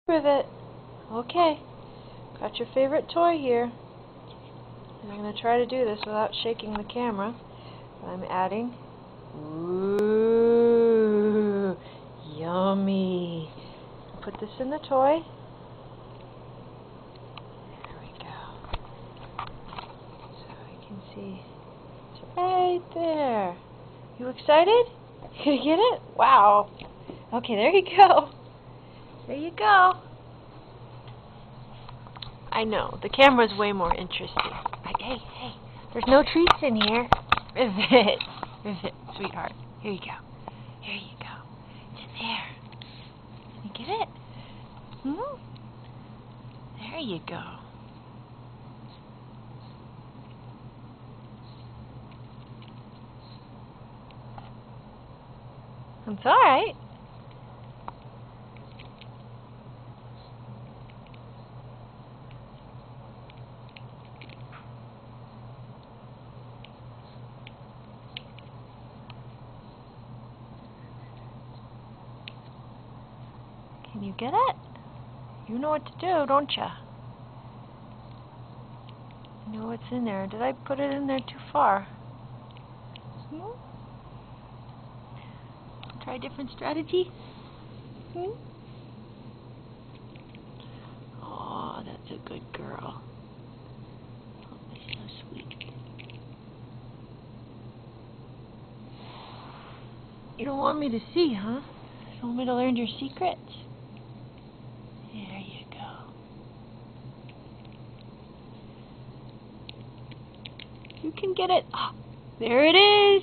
Rivet. Okay, got your favorite toy here. And I'm going to try to do this without shaking the camera. I'm adding. Ooh, yummy. Put this in the toy. There we go. So I can see it's right there. You excited? You get it? Wow. Okay, there you go. There you go. I know, the camera's way more interesting. Hey, there's no treats in here. Rivet, sweetheart. Here you go. Here you go. It's in there. You get it? There you go. It's alright. Can you get it? You know what to do, don't ya? You know what's in there. Did I put it in there too far? Try a different strategy? Oh, that's a good girl. Oh, she's so sweet. You don't want me to see, huh? You want me to learn your secrets? There you go. You can get it. Oh, there it is.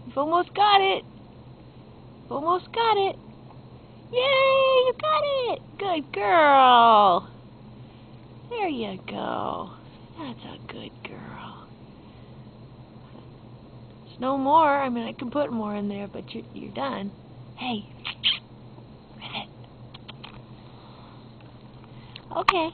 You've almost got it. Almost got it. Yay, you got it. Good girl. There you go. That's a good girl. There's no more. I mean, I can put more in there, but you're done. Hey. Rivet. Okay.